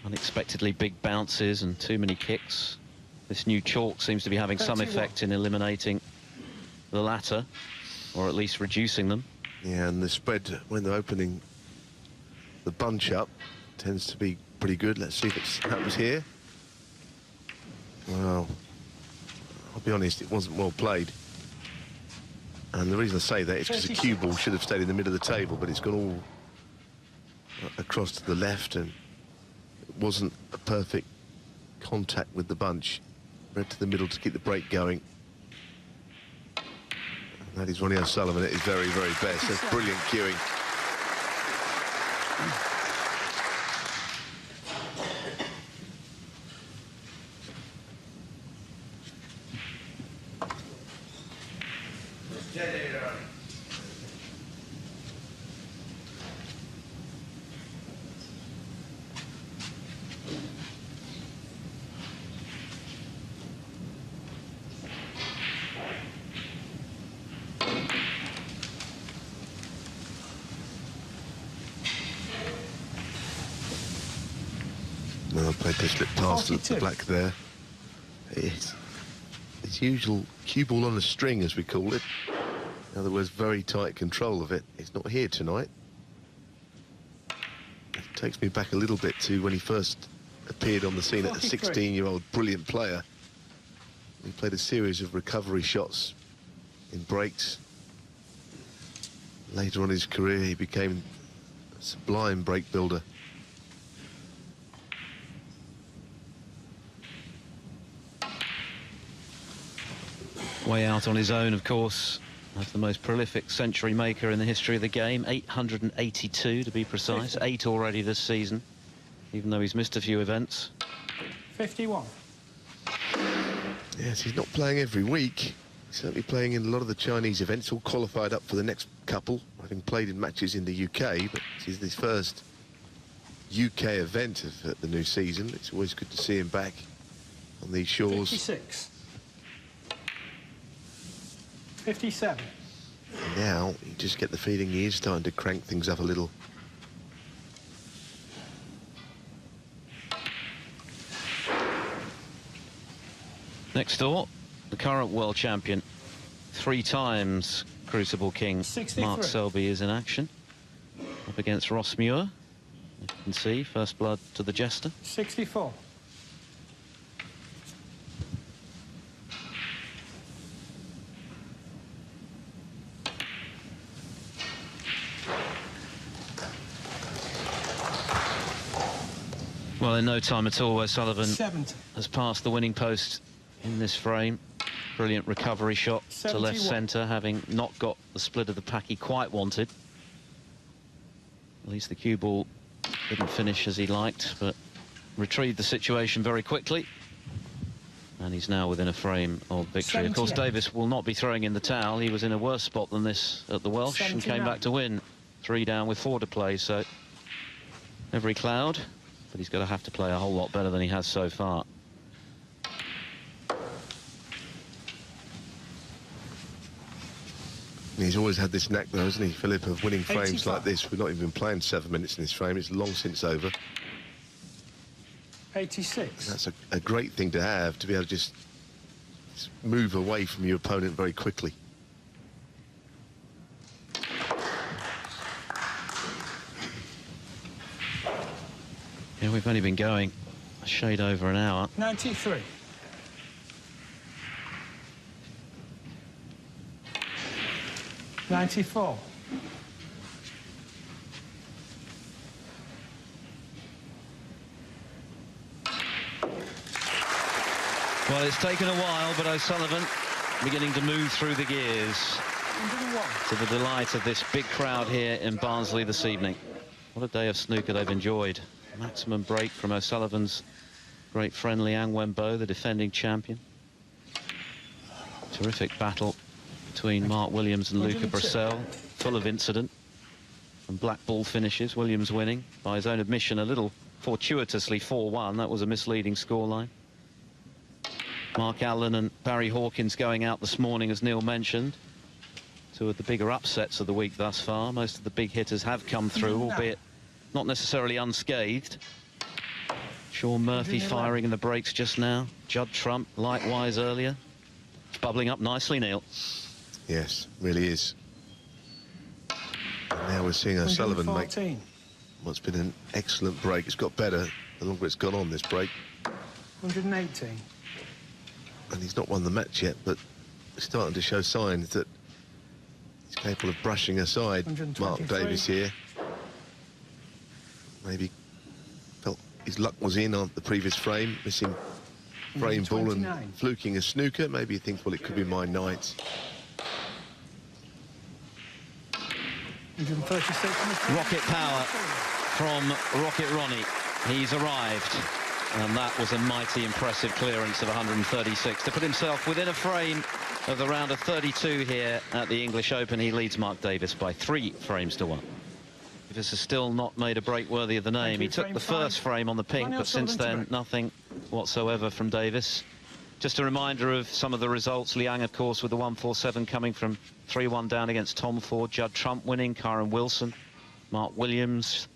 unexpectedly big bounces and too many kicks. This new chalk seems to be having some effect in eliminating the latter, or at least reducing them. Yeah, and the spread when they're opening the bunch up tends to be pretty good. Let's see if it happens here. Well, I'll be honest, it wasn't well played. And the reason I say that is because the cue ball should have stayed in the middle of the table, but it's gone all across to the left, and it wasn't a perfect contact with the bunch. Red to the middle to keep the break going. And that is Ronnie O'Sullivan at his very, very best. That's brilliant cueing. Well, played the slip past the black there. It's usual cue ball on a string, as we call it. In other words, very tight control of it. It's not here tonight. It takes me back a little bit to when he first appeared on the scene at a 16-year-old brilliant player. He played a series of recovery shots in breaks. Later on in his career, he became a sublime break builder. Way out on his own, of course, as the most prolific century maker in the history of the game. 882 to be precise, 8 already this season, even though he's missed a few events. 51. Yes, he's not playing every week. He's certainly playing in a lot of the Chinese events, all qualified up for the next couple, having played in matches in the UK, but this is his first UK event of the new season. It's always good to see him back on these shores. 56. 57. And now you just get the feeling he is starting to crank things up a little. Next door, the current world champion, 3 times Crucible King, 63. Mark Selby is in action, up against Ross Muir. You can see first blood to the jester. 64. Well, in no time at all, O'Sullivan 70. has passed the winning post in this frame. Brilliant recovery shot to left 71. centre, having not got the split of the pack he quite wanted. At least the cue ball didn't finish as he liked, but retrieved the situation very quickly. And he's now within a frame of victory. Of course, 78. Davis will not be throwing in the towel. He was in a worse spot than this at the Welsh and came 79. back to win. 3 down with 4 to play, so every cloud. But he's going to have to play a whole lot better than he has so far. He's always had this knack, though, hasn't he, Philip, of winning frames 85. like this. We've not even been playing 7 minutes in this frame. It's long since over. 86. That's a great thing to have, to be able to just move away from your opponent very quickly. Yeah, we've only been going a shade over an hour. 93. $94. Well, it's taken a while, but O'Sullivan beginning to move through the gears 101. to the delight of this big crowd here in Barnsley this evening. What a day of snooker they've enjoyed. Maximum break from O'Sullivan's great friend Liang Wenbo, the defending champion. Terrific battle between Mark Williams and Luca 102. Brissell, full of incident and black ball finishes. Williams winning by his own admission a little fortuitously 4-1. That was a misleading scoreline. Mark Allen and Barry Hawkins going out this morning, as Neil mentioned. 2 of the bigger upsets of the week thus far. Most of the big hitters have come through, albeit not necessarily unscathed. Sean Murphy firing in the breaks just now. Judd Trump likewise earlier. It's bubbling up nicely, Neil. Yes, really is. And now we're seeing O'Sullivan make 114. what's been an excellent break. It's got better the longer it's gone on, this break. 118. And he's not won the match yet, but starting to show signs that he's capable of brushing aside Mark 123. Davis here. Maybe felt his luck was in on the previous frame, missing frame ball and 129. fluking a snooker. Maybe he thinks, well, it could be my night. 136. Rocket power from Rocket Ronnie. He's arrived. And that was a mighty impressive clearance of 136 to put himself within a frame of the round of 32 here at the English Open. He leads Mark Davis by 3 frames to 1. Davis has still not made a break worthy of the name. He took the first frame on the pink, but since then nothing whatsoever from Davis. Just a reminder of some of the results. Liang, of course, with the 147 coming from 3-1 down against Tom Ford. Judd Trump winning, Kyron Wilson, Mark Williams,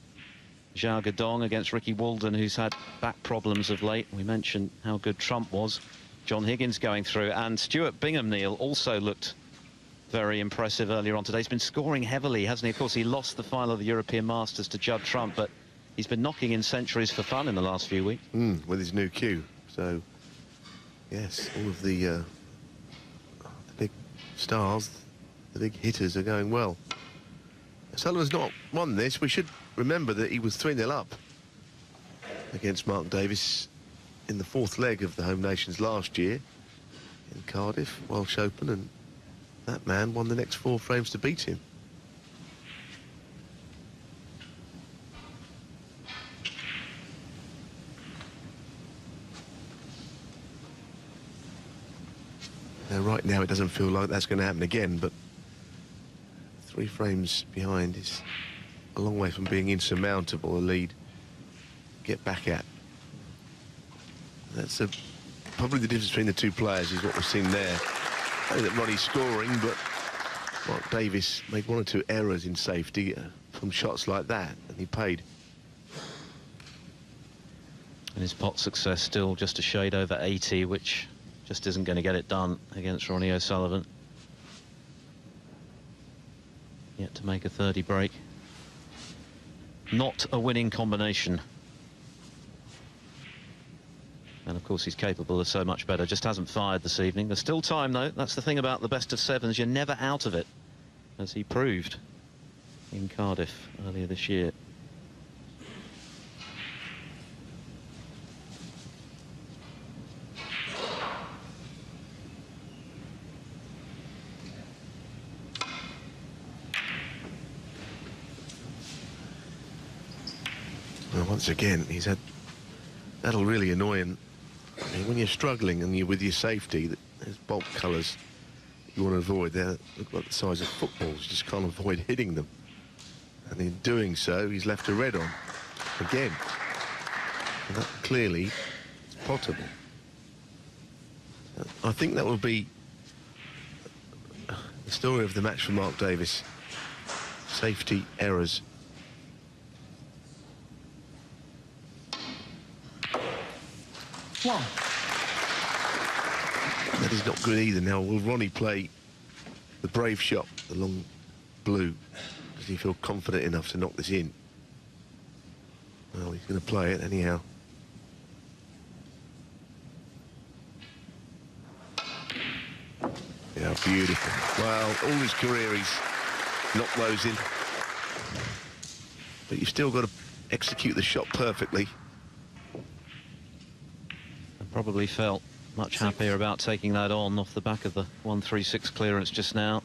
Zhao Guodong against Ricky Walden, who's had back problems of late. We mentioned how good Trump was. John Higgins going through, and Stuart Bingham, Neil, also looked very impressive earlier on today. He's been scoring heavily, hasn't he? Of course, he lost the final of the European Masters to Judd Trump, but he's been knocking in centuries for fun in the last few weeks. With his new cue. So, yes, all of the big stars, the big hitters are going well. Sullivan's not won this. We should remember that he was 3-0 up against Mark Davis in the 4th leg of the Home Nations last year in Cardiff, Welsh Open, and that man won the next 4 frames to beat him. Now, right now, it doesn't feel like that's going to happen again, but 3 frames behind is a long way from being insurmountable a lead get back at. That's probably the difference between the 2 players is what we've seen there. I think that Ronnie's scoring, but Mark Davis made 1 or 2 errors in safety from shots like that, and he paid. And his pot success still just a shade over 80, which just isn't going to get it done against Ronnie O'Sullivan. Yet to make a 30 break. Not a winning combination. And of course he's capable of so much better. Just hasn't fired this evening. There's still time though. That's the thing about the best of 7s. You're never out of it, as he proved in Cardiff earlier this year. Now, once again, that'll really annoy him. I mean, when you're struggling and you're with your safety, there's bulk colours you want to avoid. They look like the size of footballs. You just can't avoid hitting them. And in doing so, he's left a red on again. And that clearly is potable. I think that will be the story of the match for Mark Davis. Safety errors. One. That is not good either. Now, will Ronnie play the brave shot, the long blue? Does he feel confident enough to knock this in? Well, he's going to play it anyhow. Yeah, beautiful. Well, all his career he's knocked those in. But you've still got to execute the shot perfectly. And probably felt much happier about taking that on off the back of the 136 clearance just now.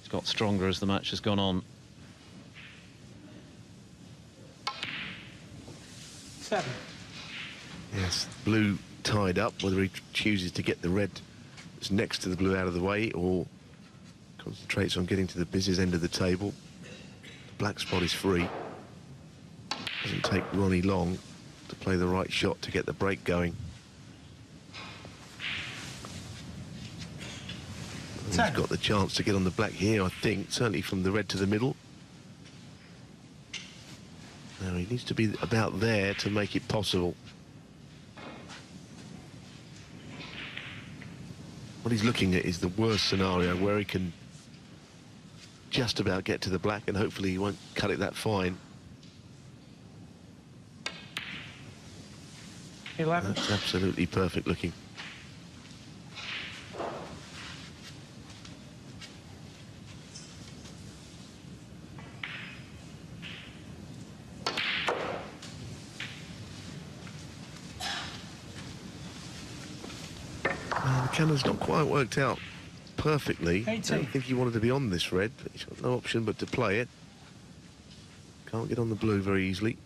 It's got stronger as the match has gone on. 7. Yes, blue tied up, whether he chooses to get the red that's next to the blue out of the way or concentrates on getting to the business end of the table. The black spot is free. Doesn't take Ronnie long to play the right shot to get the break going. He's got the chance to get on the black here, I think, certainly from the red to the middle. Now he needs to be about there to make it possible. What he's looking at is the worst scenario where he can just about get to the black and hopefully he won't cut it that fine. 11. That's absolutely perfect looking. The cannon's not quite worked out perfectly. 18. I don't think he wanted to be on this red, but he's got no option but to play it. Can't get on the blue very easily.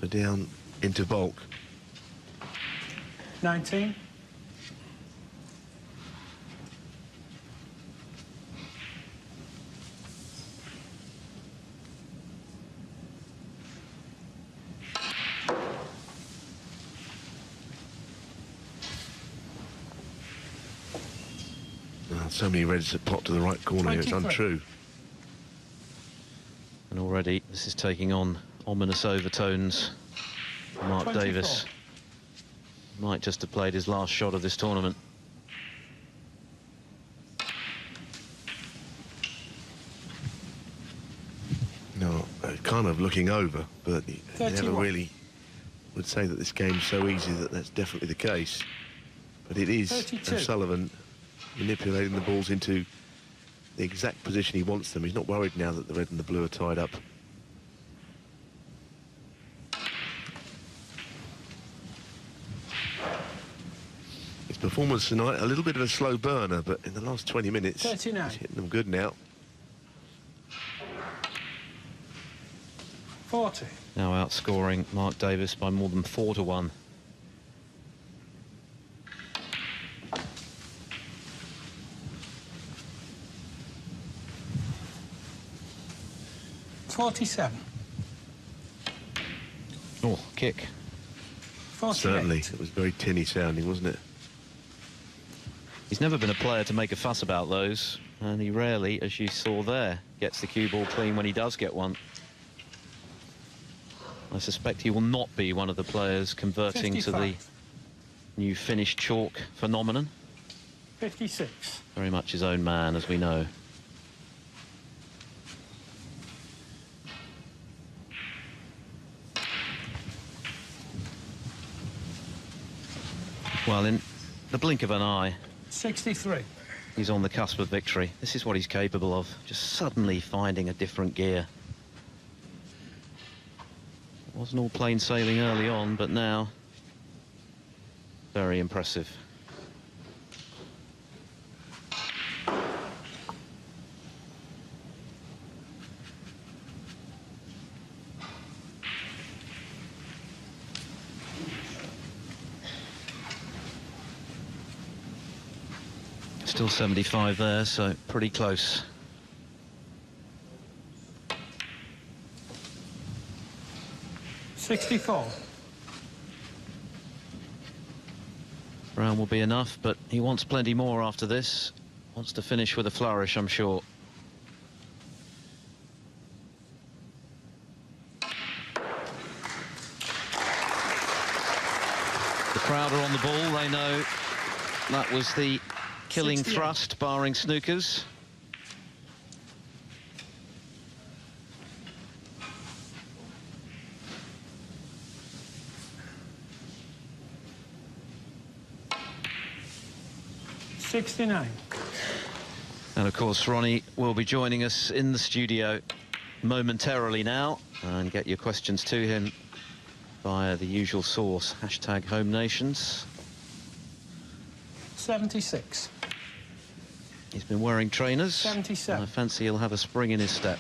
So down into bulk. 19. So many reds that pop to the right corner here, it's 23. untrue. And already this is taking on ominous overtones for Mark 24. Davis. Might just have played his last shot of this tournament. No, kind of looking over, but you never 31. really would say that this game's so easy that that's definitely the case. But it is 32. O'Sullivan manipulating the balls into the exact position he wants them. He's not worried now that the red and the blue are tied up. His performance tonight, a little bit of a slow burner, but in the last 20 minutes, 39. he's hitting them good now. 40. Now outscoring Mark Davis by more than 4-1. Oh, kick. 48. Certainly, it was very tinny sounding, wasn't it? He's never been a player to make a fuss about those, and he rarely, as you saw there, gets the cue ball clean when he does get one. I suspect he will not be one of the players converting 55. to the new Finnish chalk phenomenon. 56. Very much his own man, as we know. Well, in the blink of an eye, 63. he's on the cusp of victory. This is what he's capable of, just suddenly finding a different gear. It wasn't all plain sailing early on, but now, very impressive. Still 75 there, so pretty close. $64. Round will be enough, but he wants plenty more after this. Wants to finish with a flourish, I'm sure. The crowd are on the ball. They know that was the killing 68. thrust, barring Snookers. $69. And of course, Ronnie will be joining us in the studio momentarily now, and get your questions to him via the usual source, #HomeNations. 76. He's been wearing trainers. 77. And I fancy he'll have a spring in his step.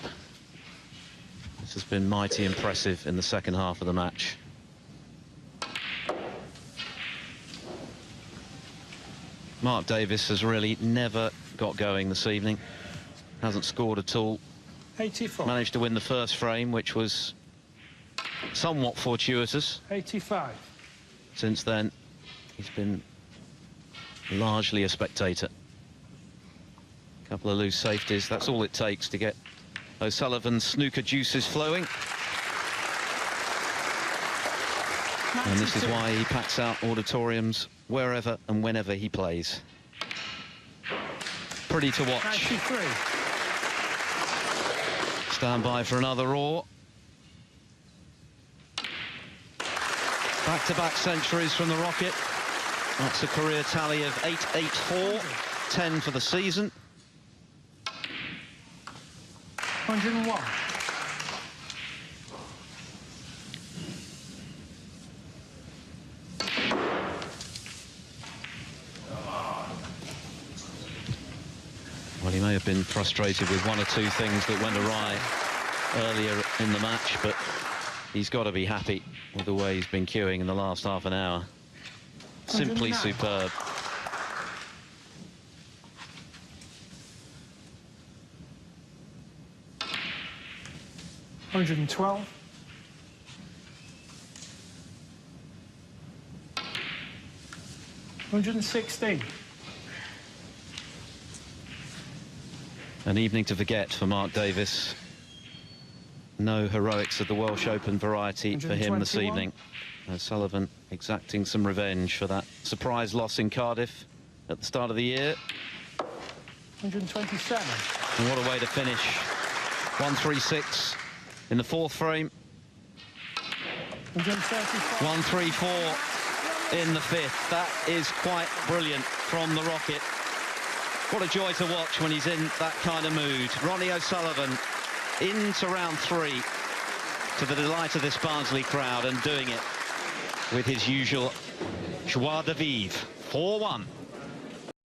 This has been mighty impressive in the second half of the match. Mark Davis has really never got going this evening. Hasn't scored at all. 84. Managed to win the first frame, which was somewhat fortuitous. 85. Since then, he's been largely a spectator. A couple of loose safeties, that's all it takes to get O'Sullivan's snooker juices flowing. 92. And this is why he packs out auditoriums wherever and whenever he plays. Pretty to watch. 93. Stand by for another roar. Back-to-back centuries from the Rocket. That's a career tally of 884, 10 for the season. 101. Well, he may have been frustrated with one or two things that went awry earlier in the match, but he's got to be happy with the way he's been queuing in the last half an hour. Simply 109. superb. $112. $116. An evening to forget for Mark Davis. No heroics of the Welsh Open variety for him this 121. evening. O'Sullivan exacting some revenge for that surprise loss in Cardiff at the start of the year. 127. And what a way to finish. 136 in the fourth frame. 135. 134 in the fifth. That is quite brilliant from the Rocket. What a joy to watch when he's in that kind of mood. Ronnie O'Sullivan into round three, to the delight of this Barnsley crowd, and doing it with his usual joie de vivre. 4-1.